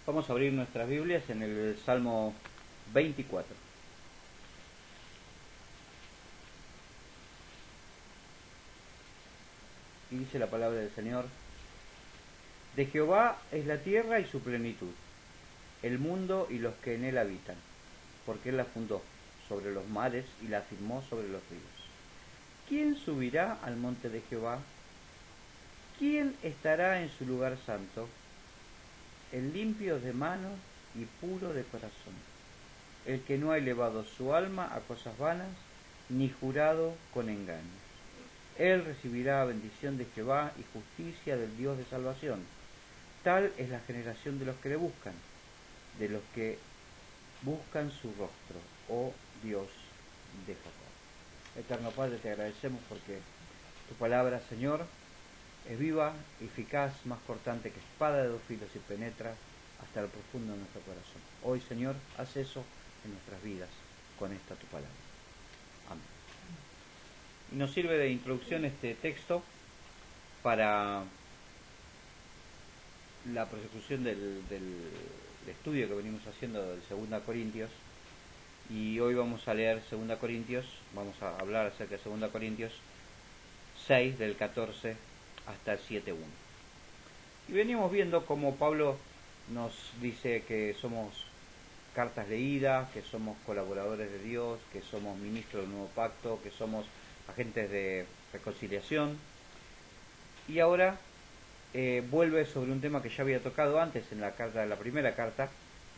Vamos a abrir nuestras Biblias en el Salmo 24. Y dice la palabra del Señor: De Jehová es la tierra y su plenitud, el mundo y los que en él habitan, porque él la fundó sobre los mares y la afirmó sobre los ríos. ¿Quién subirá al monte de Jehová? ¿Quién estará en su lugar santo? El limpio de manos y puro de corazón, el que no ha elevado su alma a cosas vanas, ni jurado con engaños. Él recibirá bendición de Jehová y justicia del Dios de salvación. Tal es la generación de los que le buscan, de los que buscan su rostro, oh Dios de Jacob. Eterno Padre, te agradecemos porque tu palabra, Señor, es viva, eficaz, más cortante que espada de dos filos y penetra hasta lo profundo de nuestro corazón. Hoy, Señor, haz eso en nuestras vidas con esta tu palabra. Amén. Y nos sirve de introducción este texto para la prosecución del estudio que venimos haciendo de 2 Corintios. Y hoy vamos a leer 2 Corintios, vamos a hablar acerca de 2 Corintios 6, del 14 hasta el 7.1. Y venimos viendo cómo Pablo nos dice que somos cartas leídas, que somos colaboradores de Dios, que somos ministros del nuevo pacto, que somos agentes de reconciliación. Y ahora vuelve sobre un tema que ya había tocado antes en la primera carta,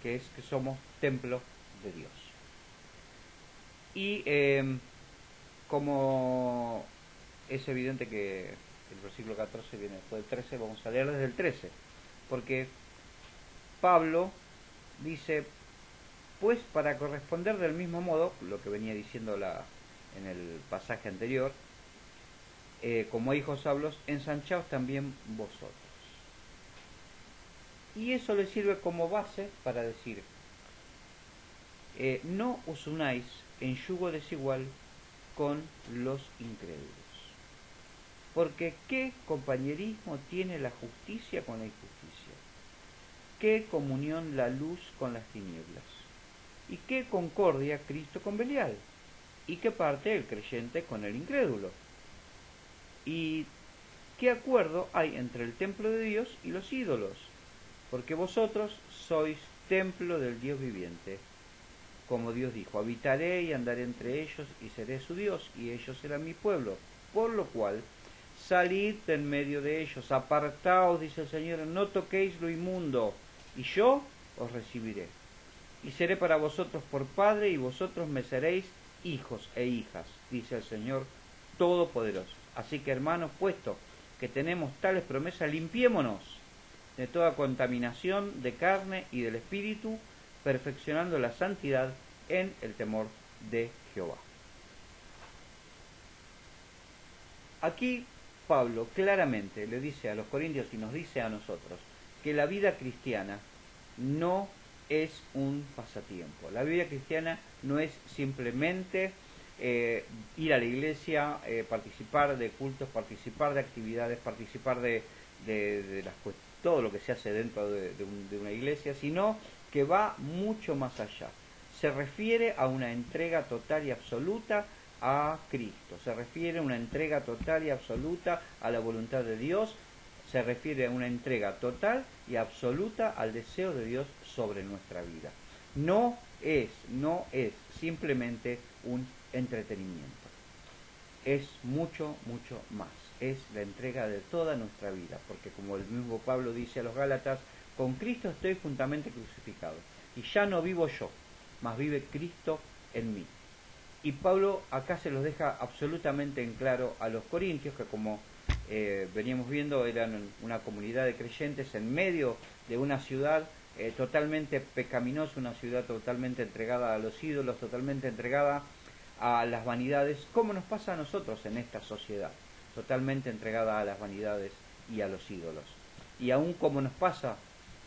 que es que somos templo de Dios. Y como es evidente que el versículo 14 viene después del 13, vamos a leer desde el 13, porque Pablo dice: pues para corresponder del mismo modo, lo que venía diciendo en el pasaje anterior, como hijos hablos, ensanchaos también vosotros. Y eso le sirve como base para decir: no os unáis en yugo desigual con los incrédulos. Porque ¿qué compañerismo tiene la justicia con la injusticia? ¿Qué comunión la luz con las tinieblas? ¿Y qué concordia Cristo con Belial? ¿Y qué parte el creyente con el incrédulo? ¿Y qué acuerdo hay entre el templo de Dios y los ídolos? Porque vosotros sois templo del Dios viviente. Como Dios dijo: habitaré y andaré entre ellos y seré su Dios, y ellos serán mi pueblo. Por lo cual, salid de en medio de ellos, apartaos, dice el Señor, no toquéis lo inmundo, y yo os recibiré. Y seré para vosotros por Padre, y vosotros me seréis hijos e hijas, dice el Señor Todopoderoso. Así que, hermanos, puesto que tenemos tales promesas, limpiémonos de toda contaminación de carne y del espíritu, perfeccionando la santidad en el temor de Jehová. Aquí Pablo claramente le dice a los corintios y nos dice a nosotros que la vida cristiana no es un pasatiempo. La vida cristiana no es simplemente ir a la iglesia, participar de cultos, participar de actividades, participar de todo lo que se hace dentro de una iglesia, sino que va mucho más allá. Se refiere a una entrega total y absoluta a Cristo, se refiere a una entrega total y absoluta a la voluntad de Dios, se refiere a una entrega total y absoluta al deseo de Dios sobre nuestra vida. No es simplemente un entretenimiento, es mucho, mucho más. Es la entrega de toda nuestra vida, porque como el mismo Pablo dice a los Gálatas: con Cristo estoy juntamente crucificado, y ya no vivo yo, mas vive Cristo en mí. Y Pablo acá se los deja absolutamente en claro a los corintios, que como veníamos viendo, eran una comunidad de creyentes en medio de una ciudad totalmente pecaminosa, una ciudad totalmente entregada a los ídolos, totalmente entregada a las vanidades, como nos pasa a nosotros en esta sociedad, totalmente entregada a las vanidades y a los ídolos. Y aún como nos pasa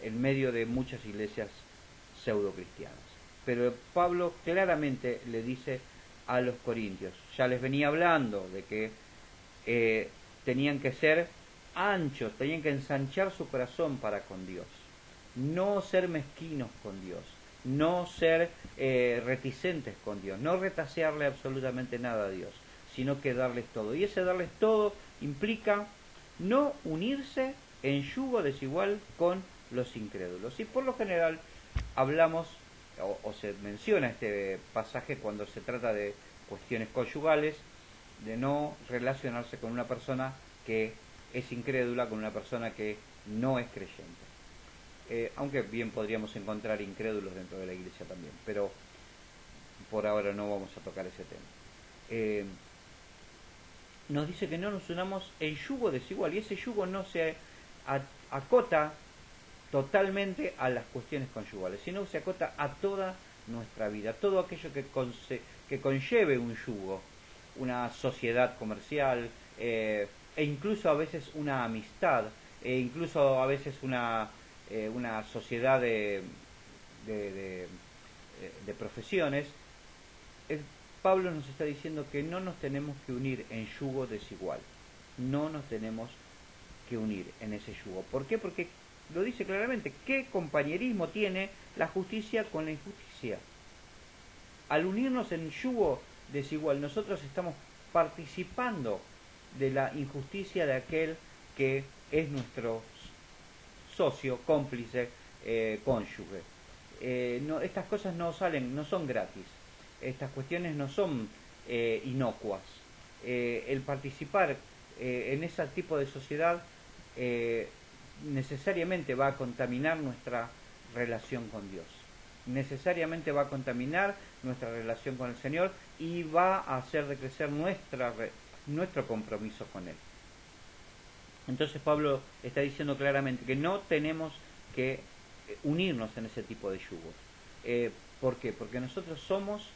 en medio de muchas iglesias pseudo-cristianas. Pero Pablo claramente le dice a los corintios, ya les venía hablando de que tenían que ser anchos, tenían que ensanchar su corazón para con Dios. no ser mezquinos con Dios, no ser reticentes con Dios, no retasearle absolutamente nada a Dios, sino que darles todo. Y ese darles todo implica no unirse en yugo desigual con los incrédulos. Y por lo general hablamos o se menciona este pasaje cuando se trata de cuestiones conyugales, de no relacionarse con una persona que es incrédula, con una persona que no es creyente. Aunque bien podríamos encontrar incrédulos dentro de la iglesia también, pero por ahora no vamos a tocar ese tema. Nos dice que no nos unamos en yugo desigual, y ese yugo no se acota totalmente a las cuestiones conyugales, sino se acota a toda nuestra vida, todo aquello que conlleve un yugo, una sociedad comercial, e incluso a veces una amistad, e incluso a veces una sociedad de profesiones. Pablo nos está diciendo que no nos tenemos que unir en yugo desigual, no nos tenemos que unir en ese yugo. ¿Por qué? Porque lo dice claramente, ¿qué compañerismo tiene la justicia con la injusticia? Al unirnos en yugo desigual, nosotros estamos participando de la injusticia de aquel que es nuestro socio, cómplice, cónyuge. Estas cosas no son gratis. Estas cuestiones no son inocuas. El participar en ese tipo de sociedad necesariamente va a contaminar nuestra relación con Dios, necesariamente va a contaminar nuestra relación con el Señor y va a hacer decrecer nuestro compromiso con Él. Entonces Pablo está diciendo claramente que no tenemos que unirnos en ese tipo de yugos. ¿Por qué? Porque nosotros somos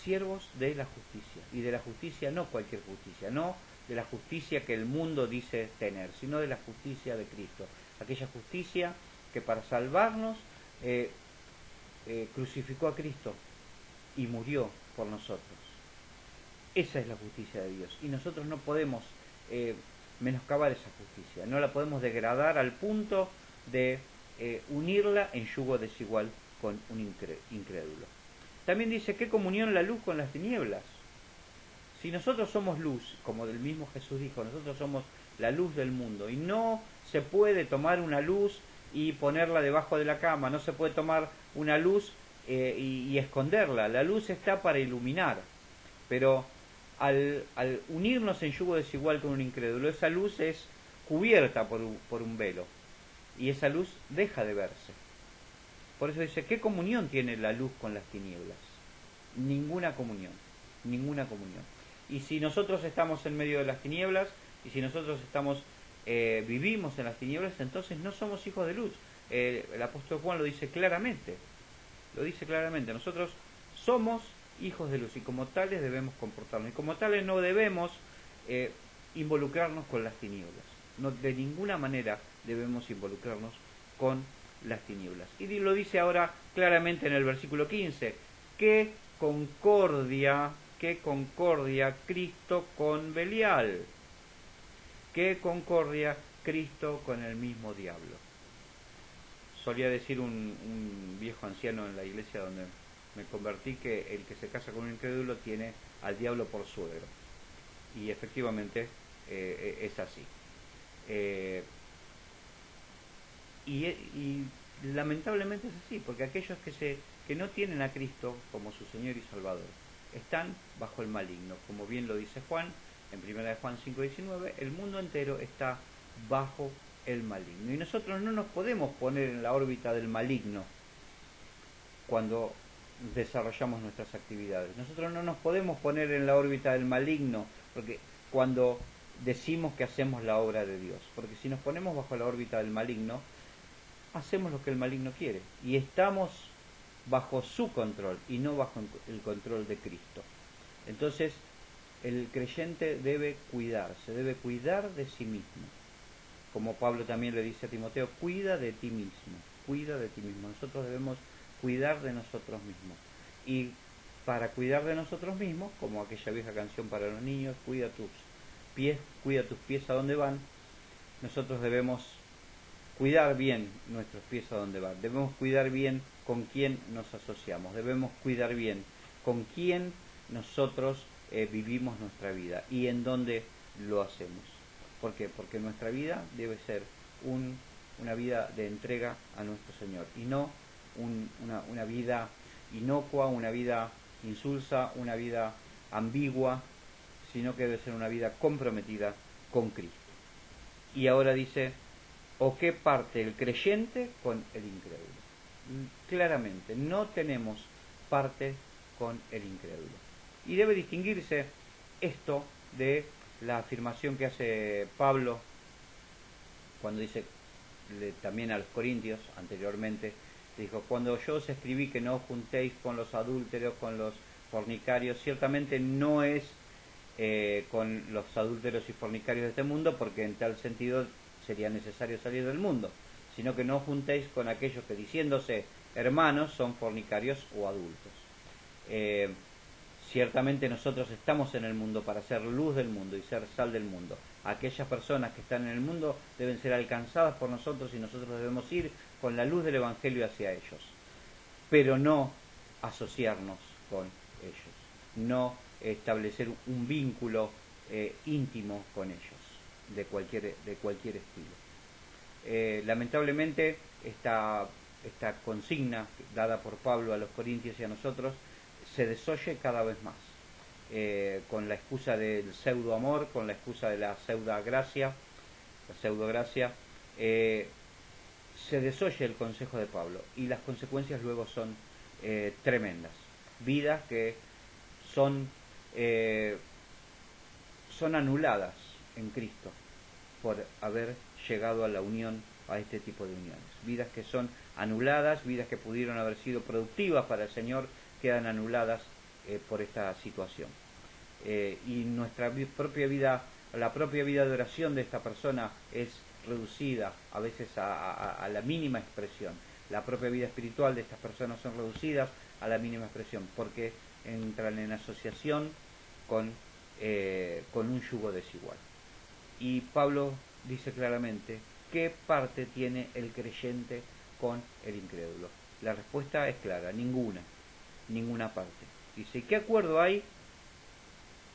siervos de la justicia, y de la justicia no cualquier justicia, no de la justicia que el mundo dice tener, sino de la justicia de Cristo, aquella justicia que para salvarnos crucificó a Cristo y murió por nosotros. Esa es la justicia de Dios, y nosotros no podemos menoscabar esa justicia, no la podemos degradar al punto de unirla en yugo desigual con un incrédulo. También dice, ¿qué comunión la luz con las tinieblas? Si nosotros somos luz, como del mismo Jesús dijo, nosotros somos la luz del mundo, y no se puede tomar una luz y ponerla debajo de la cama, no se puede tomar una luz y esconderla. La luz está para iluminar, pero al unirnos en yugo desigual con un incrédulo, esa luz es cubierta por un velo, y esa luz deja de verse. Por eso dice, ¿qué comunión tiene la luz con las tinieblas? Ninguna comunión, ninguna comunión. Y si nosotros estamos en medio de las tinieblas, y si nosotros vivimos en las tinieblas, entonces no somos hijos de luz. El apóstol Juan lo dice claramente, nosotros somos hijos de luz, y como tales debemos comportarnos, y como tales no debemos involucrarnos con las tinieblas, no, de ninguna manera debemos involucrarnos con las tinieblas. Y lo dice ahora claramente en el versículo 15, qué concordia Cristo con Belial, qué concordia Cristo con el mismo diablo. Solía decir un viejo anciano en la iglesia donde me convertí, que el que se casa con un incrédulo tiene al diablo por suegro, y efectivamente es así. Y lamentablemente es así, porque aquellos que no tienen a Cristo como su Señor y Salvador están bajo el maligno, como bien lo dice Juan en 1 Juan 5:19, el mundo entero está bajo el maligno, y nosotros no nos podemos poner en la órbita del maligno cuando desarrollamos nuestras actividades. Nosotros no nos podemos poner en la órbita del maligno porque cuando decimos que hacemos la obra de Dios, porque si nos ponemos bajo la órbita del maligno, hacemos lo que el maligno quiere, y estamos bajo su control y no bajo el control de Cristo. Entonces el creyente debe cuidarse, debe cuidar de sí mismo, como Pablo también le dice a Timoteo, cuida de ti mismo, cuida de ti mismo. Nosotros debemos cuidar de nosotros mismos, y para cuidar de nosotros mismos, como aquella vieja canción para los niños, cuida tus pies a dónde van, nosotros debemos cuidar bien nuestros pies a dónde van, debemos cuidar bien con quién nos asociamos, debemos cuidar bien con quién nosotros vivimos nuestra vida y en dónde lo hacemos. ¿Por qué? Porque nuestra vida debe ser una vida de entrega a nuestro Señor y no una vida inocua, una vida insulsa, una vida ambigua, sino que debe ser una vida comprometida con Cristo. Y ahora dice, ¿o qué parte el creyente con el incrédulo? Claramente, no tenemos parte con el incrédulo. Y debe distinguirse esto de la afirmación que hace Pablo cuando dice también a los corintios anteriormente, dijo, cuando yo os escribí que no os juntéis con los adúlteros, con los fornicarios, ciertamente no es con los adúlteros y fornicarios de este mundo, porque en tal sentido sería necesario salir del mundo, sino que no os juntéis con aquellos que diciéndose hermanos son fornicarios o adultos. Ciertamente nosotros estamos en el mundo para ser luz del mundo y ser sal del mundo. Aquellas personas que están en el mundo deben ser alcanzadas por nosotros y nosotros debemos ir con la luz del Evangelio hacia ellos, pero no asociarnos con ellos, no establecer un vínculo íntimo con ellos de cualquier estilo. Lamentablemente esta consigna dada por Pablo a los corintios y a nosotros se desoye cada vez más, con la excusa del pseudo amor, con la excusa de la pseudo gracia, se desoye el consejo de Pablo y las consecuencias luego son tremendas. Vidas que son anuladas en Cristo por haber llegado a la unión, a este tipo de uniones. Vidas que son anuladas, vidas que pudieron haber sido productivas para el Señor, quedan anuladas por esta situación. Y nuestra propia vida, la propia vida de oración de esta persona es reducida a veces a la mínima expresión. La propia vida espiritual de estas personas son reducidas a la mínima expresión, porque entran en asociación con un yugo desigual. Y Pablo dice claramente, ¿qué parte tiene el creyente con el incrédulo? La respuesta es clara, ninguna parte. Dice, ¿qué acuerdo hay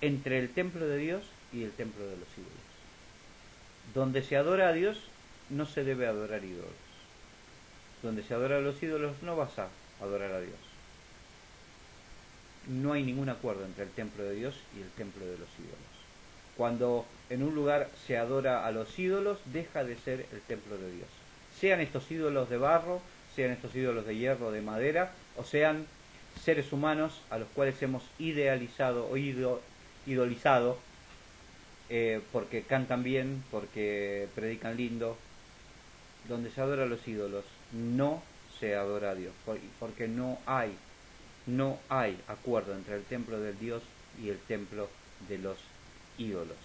entre el templo de Dios y el templo de los ídolos? Donde se adora a Dios no se debe adorar ídolos. Donde se adora a los ídolos no vas a adorar a Dios. No hay ningún acuerdo entre el templo de Dios y el templo de los ídolos. Cuando en un lugar se adora a los ídolos, deja de ser el templo de Dios. Sean estos ídolos de barro, sean estos ídolos de hierro, de madera, o sean seres humanos a los cuales hemos idealizado o idolizado, porque cantan bien, porque predican lindo. Donde se adora a los ídolos no se adora a Dios, porque no hay acuerdo entre el templo del Dios y el templo de los ídolos.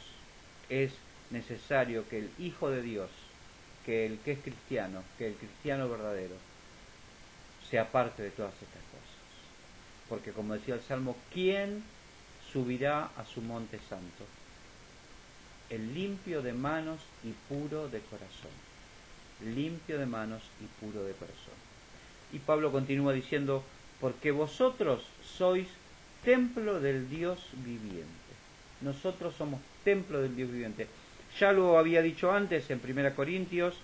Es necesario que el Hijo de Dios, que el que es cristiano, que el cristiano verdadero, sea parte de todas estas cosas. Porque como decía el Salmo, ¿quién subirá a su monte santo? El limpio de manos y puro de corazón. Limpio de manos y puro de corazón. Y Pablo continúa diciendo, porque vosotros sois templo del Dios viviente. Nosotros somos templo del Dios viviente. Ya lo había dicho antes en 1 Corintios,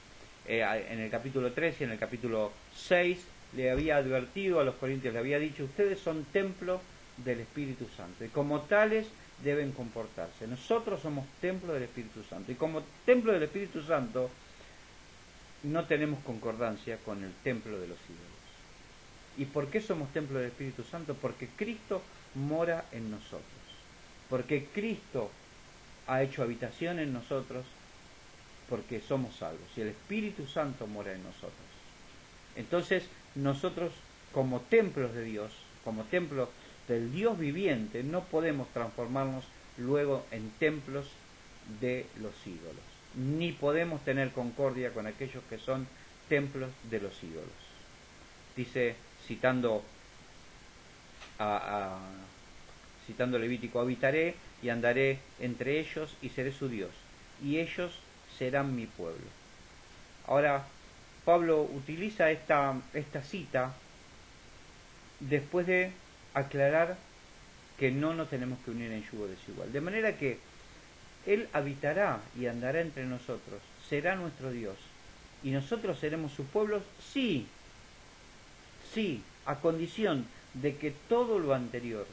en el capítulo 3 y en el capítulo 6, le había advertido a los corintios, le había dicho, ustedes son templo del Espíritu Santo y como tales deben comportarse. Nosotros somos templo del Espíritu Santo y como templo del Espíritu Santo no tenemos concordancia con el templo de los ídolos. ¿Y por qué somos templo del Espíritu Santo? Porque Cristo mora en nosotros. Porque Cristo ha hecho habitación en nosotros, porque somos salvos. Y el Espíritu Santo mora en nosotros. Entonces, nosotros, como templos de Dios, como templos del Dios viviente, no podemos transformarnos luego en templos de los ídolos. Ni podemos tener concordia con aquellos que son templos de los ídolos. Dice, citando Levítico, habitaré y andaré entre ellos y seré su Dios, y ellos serán mi pueblo. Ahora, Pablo utiliza esta cita después de aclarar que no nos tenemos que unir en yugo desigual. De manera que Él habitará y andará entre nosotros, será nuestro Dios, y nosotros seremos su pueblo, sí, a condición de que todo lo anterior,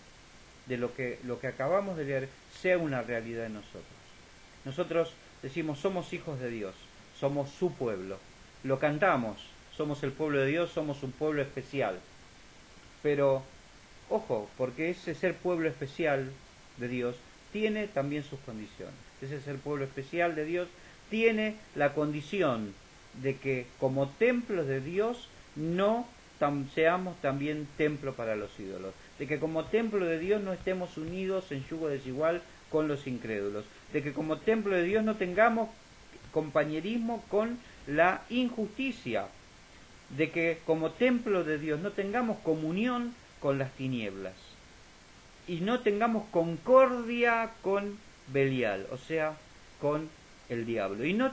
de lo que acabamos de leer, sea una realidad en nosotros. Nosotros decimos, somos hijos de Dios, somos su pueblo, lo cantamos, somos el pueblo de Dios, somos un pueblo especial. Pero, ojo, porque ese ser pueblo especial de Dios tiene también sus condiciones. Ese ser pueblo especial de Dios tiene la condición de que como templos de Dios no seamos también templo para los ídolos, de que como templo de Dios no estemos unidos en yugo desigual con los incrédulos, de que como templo de Dios no tengamos compañerismo con la injusticia, de que como templo de Dios no tengamos comunión con las tinieblas y no tengamos concordia con Belial, o sea, con el diablo, y no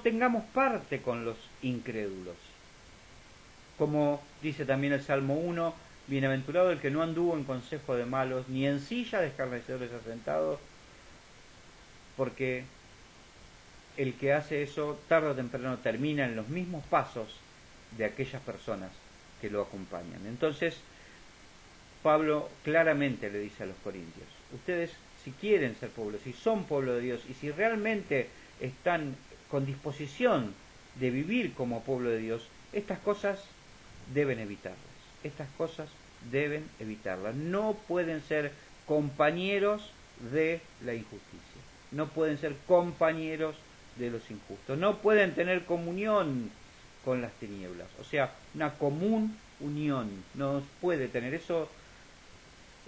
tengamos parte con los incrédulos. Como dice también el Salmo 1, bienaventurado el que no anduvo en consejo de malos, ni en silla de escarnecedores asentado, porque el que hace eso tarde o temprano termina en los mismos pasos de aquellas personas que lo acompañan. Entonces, Pablo claramente le dice a los corintios, ustedes si quieren ser pueblo, si son pueblo de Dios y si realmente están con disposición de vivir como pueblo de Dios, estas cosas deben evitarlas. Estas cosas deben evitarlas. No pueden ser compañeros de la injusticia. No pueden ser compañeros de los injustos. No pueden tener comunión con las tinieblas. O sea, una común unión. No puede tener. Eso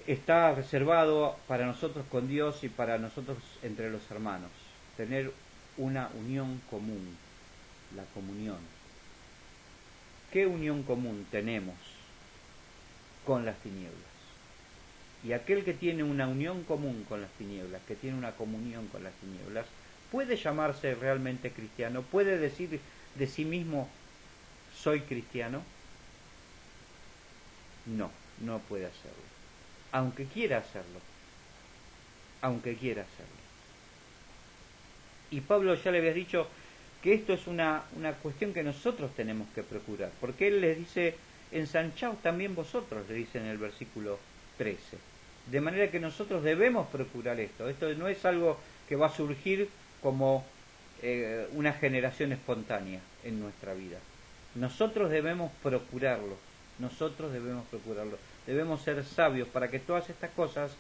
está reservado para nosotros con Dios y para nosotros entre los hermanos. Tener una unión común. La comunión. ¿Qué unión común tenemos con las tinieblas? Y aquel que tiene una unión común con las tinieblas, que tiene una comunión con las tinieblas, ¿puede llamarse realmente cristiano? ¿Puede decir de sí mismo, soy cristiano? No, no puede hacerlo. Aunque quiera hacerlo. Aunque quiera hacerlo. Y Pablo ya le había dicho que esto es una cuestión que nosotros tenemos que procurar, porque él les dice, ensanchaos también vosotros, le dice en el versículo 13. De manera que nosotros debemos procurar esto. Esto no es algo que va a surgir como una generación espontánea en nuestra vida. Nosotros debemos procurarlo. Debemos ser sabios para que todas estas cosas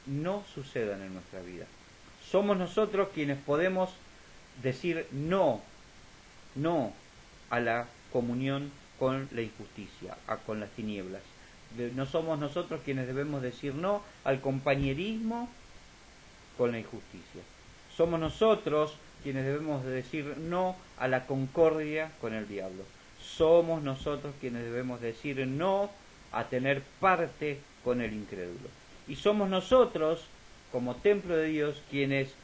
no sucedan en nuestra vida. Somos nosotros quienes podemos decir no a la comunión con la injusticia, con las tinieblas. No somos nosotros quienes debemos decir no al compañerismo con la injusticia. Somos nosotros quienes debemos decir no a la concordia con el diablo. Somos nosotros quienes debemos decir no a tener parte con el incrédulo. Y somos nosotros, como templo de Dios, quienes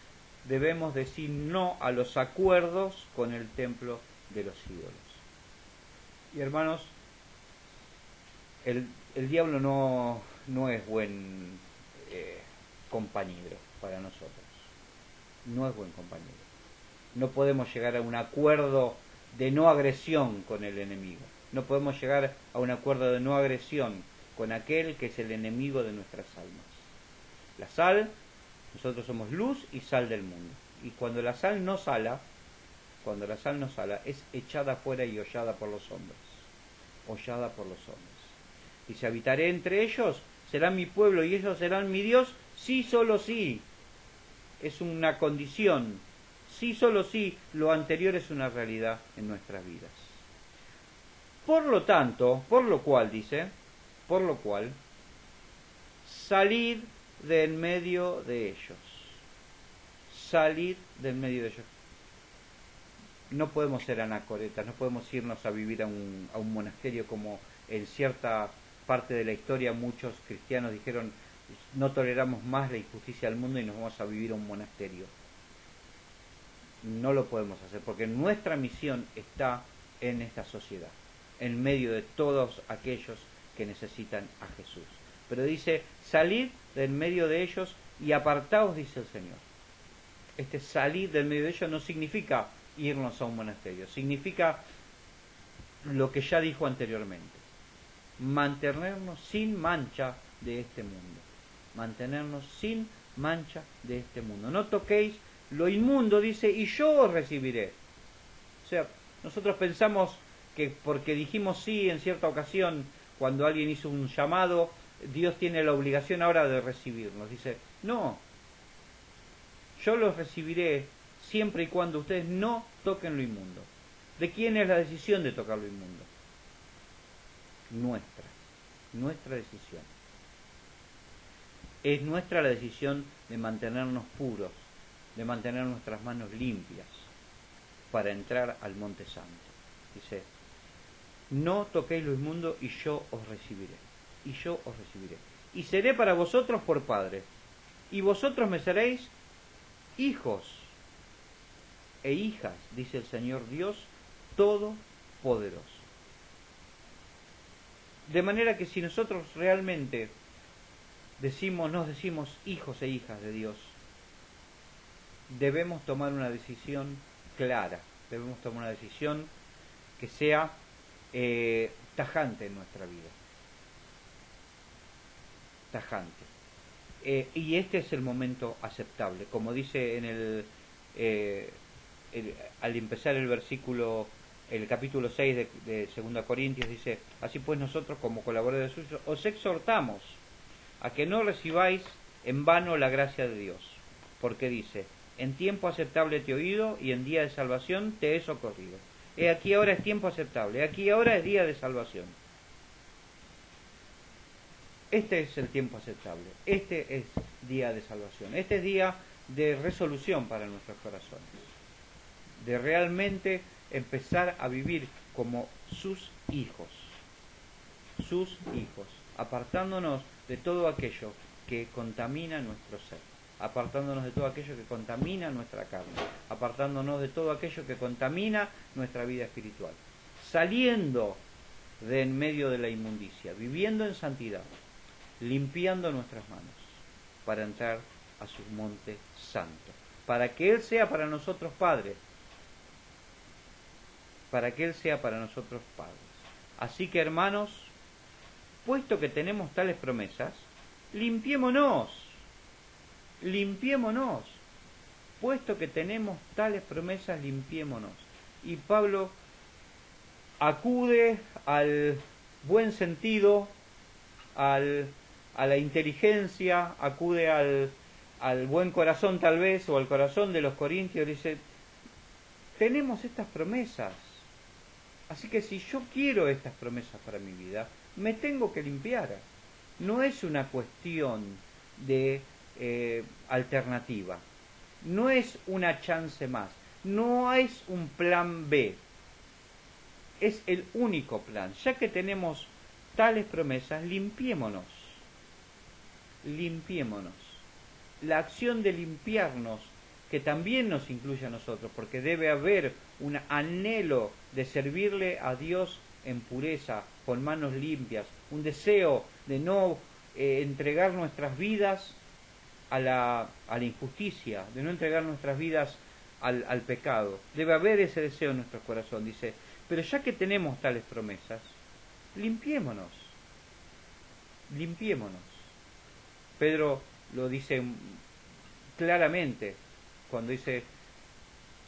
debemos decir no a los acuerdos con el templo de los ídolos. Y hermanos, el diablo no es buen compañero para nosotros. No es buen compañero. No podemos llegar a un acuerdo de no agresión con el enemigo. No podemos llegar a un acuerdo de no agresión con aquel que es el enemigo de nuestras almas. La sal, nosotros somos luz y sal del mundo. Y cuando la sal no sala, es echada afuera y hollada por los hombres. Dice, habitaré entre ellos, serán mi pueblo y ellos serán mi Dios, sí, solo sí. Es una condición. Sí, solo sí, lo anterior es una realidad en nuestras vidas. Por lo cual, salid de en medio de ellos. Salid del medio de ellos. No podemos ser anacoretas, no podemos irnos a vivir a un monasterio como en cierta parte de la historia muchos cristianos dijeron, no toleramos más la injusticia del mundo y nos vamos a vivir a un monasterio. no lo podemos hacer, porque nuestra misión está en esta sociedad, en medio de todos aquellos que necesitan a Jesús. Pero dice, salid del medio de ellos y apartaos, dice el Señor. Este salir del medio de ellos no significa irnos a un monasterio, significa lo que ya dijo anteriormente, mantenernos sin mancha de este mundo, mantenernos sin mancha de este mundo. No toquéis lo inmundo, dice, y yo os recibiré. O sea, nosotros pensamos que porque dijimos sí en cierta ocasión, cuando alguien hizo un llamado, Dios tiene la obligación ahora de recibirnos. Dice, no, yo los recibiré siempre y cuando ustedes no toquen lo inmundo. ¿De quién es la decisión de tocar lo inmundo? Nuestra decisión. Es nuestra la decisión de mantenernos puros, de mantener nuestras manos limpias para entrar al Monte Santo. Dice, no toquéis lo inmundo y yo os recibiré. Y yo os recibiré. Y seré para vosotros por padre. Y vosotros me seréis hijos e hijas, dice el Señor Dios Todopoderoso. De manera que si nosotros realmente nos decimos hijos e hijas de Dios, debemos tomar una decisión clara, debemos tomar una decisión que sea tajante en nuestra vida. Tajante. Y este es el momento aceptable. Como dice en al empezar el versículo, el capítulo 6 de 2 Corintios, dice, así pues nosotros como colaboradores suyos os exhortamos a que no recibáis en vano la gracia de Dios, porque dice, en tiempo aceptable te he oído y en día de salvación te he socorrido. He aquí ahora es tiempo aceptable, he aquí ahora es día de salvación. Este es el tiempo aceptable, este es día de salvación, este es día de resolución para nuestros corazones, de realmente empezar a vivir como sus hijos, apartándonos de todo aquello que contamina nuestro ser, apartándonos de todo aquello que contamina nuestra carne, apartándonos de todo aquello que contamina nuestra vida espiritual, saliendo de en medio de la inmundicia, viviendo en santidad, limpiando nuestras manos para entrar a su monte santo, para que Él sea para nosotros Padre, para que Él sea para nosotros Padres. Así que, hermanos, puesto que tenemos tales promesas, limpiémonos, puesto que tenemos tales promesas, limpiémonos. Y Pablo acude al buen sentido, a la inteligencia, acude al buen corazón tal vez, o al corazón de los corintios, dice, tenemos estas promesas, así que si yo quiero estas promesas para mi vida, me tengo que limpiar. No es una cuestión de alternativa, no es una chance más, no es un plan B, es el único plan. Ya que tenemos tales promesas, limpiémonos. La acción de limpiarnos, que también nos incluye a nosotros, porque debe haber un anhelo de servirle a Dios en pureza, con manos limpias, un deseo de no entregar nuestras vidas a la injusticia, de no entregar nuestras vidas al pecado. Debe haber ese deseo en nuestro corazón, dice, pero ya que tenemos tales promesas, limpiémonos. Pedro lo dice claramente cuando dice,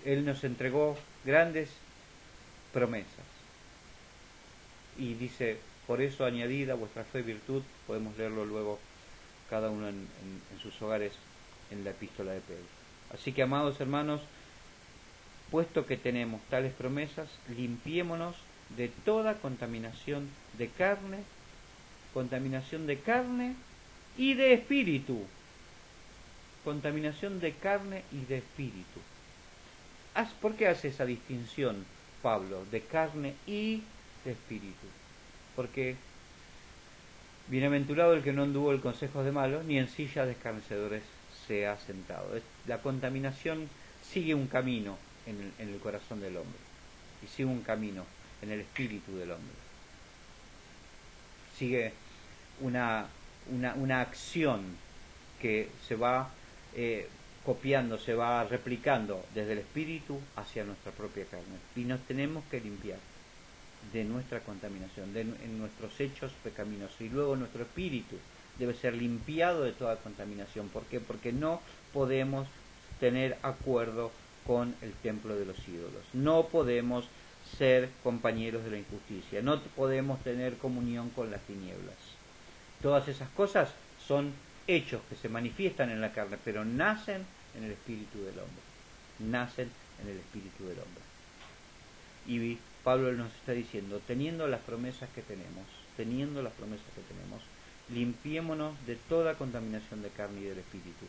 Él nos entregó grandes promesas. Y dice, por eso añadida vuestra fe y virtud, podemos leerlo luego cada uno en sus hogares en la epístola de Pedro. Así que, amados hermanos, puesto que tenemos tales promesas, limpiémonos de toda contaminación de carne y de espíritu. Contaminación de carne y de espíritu. ¿Por qué hace esa distinción Pablo de carne y de espíritu? Porque bienaventurado el que no anduvo el consejo de malos, ni en silla de escarnecedores se ha sentado. La contaminación sigue un camino en el corazón del hombre y sigue un camino en el espíritu del hombre. Sigue una acción que se va copiando, se va replicando desde el espíritu hacia nuestra propia carne. Y nos tenemos que limpiar de nuestra contaminación, en nuestros hechos pecaminosos. Y luego nuestro espíritu debe ser limpiado de toda contaminación. ¿Por qué? Porque no podemos tener acuerdo con el templo de los ídolos. No podemos ser compañeros de la injusticia. No podemos tener comunión con las tinieblas. Todas esas cosas son hechos que se manifiestan en la carne, pero nacen en el espíritu del hombre. Nacen en el espíritu del hombre. Y Pablo nos está diciendo, teniendo las promesas que tenemos, limpiémonos de toda contaminación de carne y del espíritu,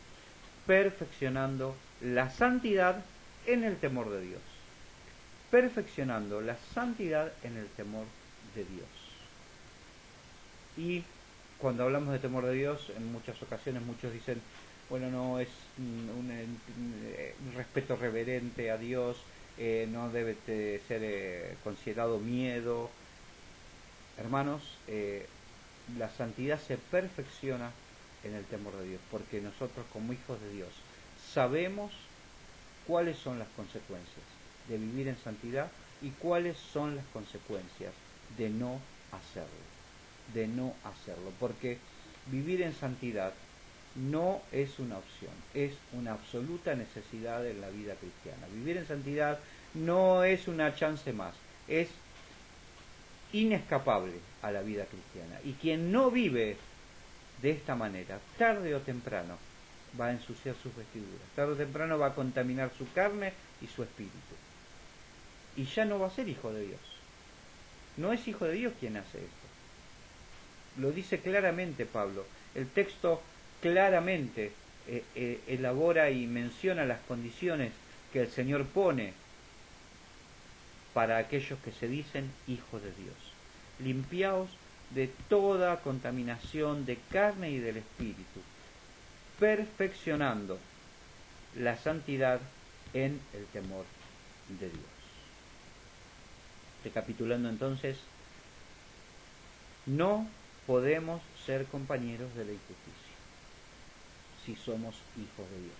perfeccionando la santidad en el temor de Dios. Perfeccionando la santidad en el temor de Dios. Y cuando hablamos de temor de Dios, en muchas ocasiones muchos dicen, bueno, no es un respeto reverente a Dios, no debe ser considerado miedo. Hermanos, la santidad se perfecciona en el temor de Dios, porque nosotros como hijos de Dios sabemos cuáles son las consecuencias de vivir en santidad y cuáles son las consecuencias de no hacerlo, porque vivir en santidad no es una opción, es una absoluta necesidad en la vida cristiana. Vivir en santidad no es una chance más, es inescapable a la vida cristiana. Y quien no vive de esta manera, tarde o temprano, va a ensuciar sus vestiduras, tarde o temprano va a contaminar su carne y su espíritu. Y ya no va a ser hijo de Dios. No es hijo de Dios quien hace esto. Lo dice claramente Pablo. El texto claramente elabora y menciona las condiciones que el Señor pone para aquellos que se dicen hijos de Dios. Limpiaos de toda contaminación de carne y del espíritu, perfeccionando la santidad en el temor de Dios. Recapitulando entonces, no podemos ser compañeros de la injusticia si somos hijos de Dios,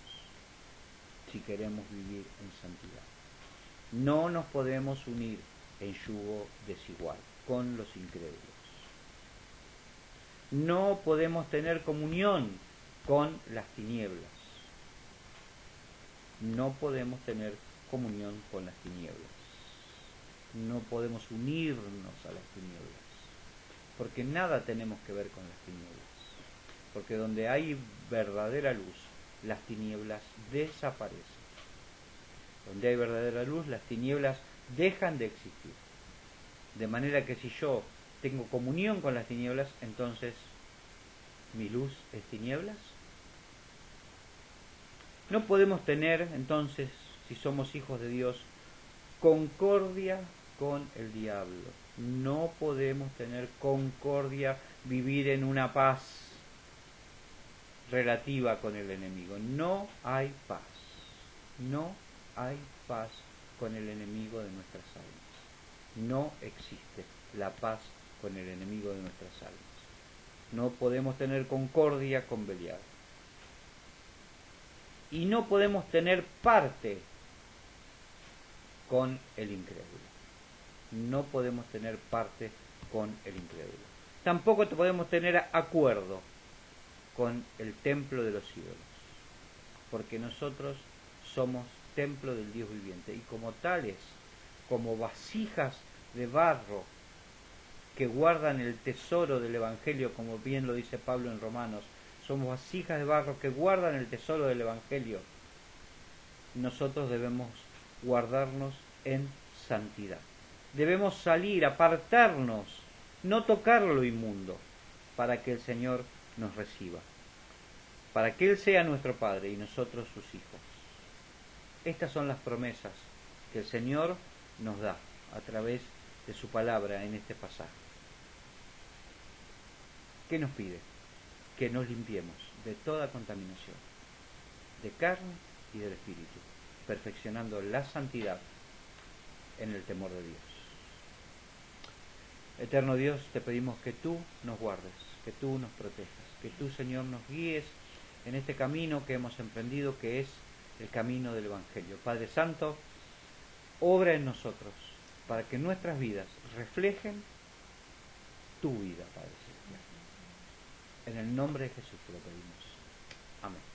si queremos vivir en santidad. No nos podemos unir en yugo desigual con los incrédulos. No podemos tener comunión con las tinieblas. No podemos tener comunión con las tinieblas. No podemos unirnos a las tinieblas, porque nada tenemos que ver con las tinieblas. Porque donde hay verdadera luz, las tinieblas desaparecen. Donde hay verdadera luz, las tinieblas dejan de existir. De manera que si yo tengo comunión con las tinieblas, entonces mi luz es tinieblas. No podemos tener, entonces, si somos hijos de Dios, concordia con el diablo. No podemos tener concordia, vivir en una paz relativa con el enemigo. No hay paz. No hay paz con el enemigo de nuestras almas. No existe la paz con el enemigo de nuestras almas. No podemos tener concordia con Belial. Y no podemos tener parte con el incrédulo. No podemos tener parte con el incrédulo. Tampoco podemos tener acuerdo con el templo de los ídolos, porque nosotros somos templo del Dios viviente y como tales, como vasijas de barro que guardan el tesoro del Evangelio, como bien lo dice Pablo en Romanos, somos vasijas de barro que guardan el tesoro del Evangelio. Nosotros debemos guardarnos en santidad. Debemos salir, apartarnos, no tocar lo inmundo, para que el Señor nos reciba, para que Él sea nuestro Padre y nosotros sus hijos. Estas son las promesas que el Señor nos da a través de su palabra en este pasaje. ¿Qué nos pide? Que nos limpiemos de toda contaminación, de carne y del espíritu, perfeccionando la santidad en el temor de Dios. Eterno Dios, te pedimos que tú nos guardes, que tú nos protejas, que tú, Señor, nos guíes en este camino que hemos emprendido, que es el camino del Evangelio. Padre Santo, obra en nosotros para que nuestras vidas reflejen tu vida, Padre Celestial. En el nombre de Jesús te lo pedimos. Amén.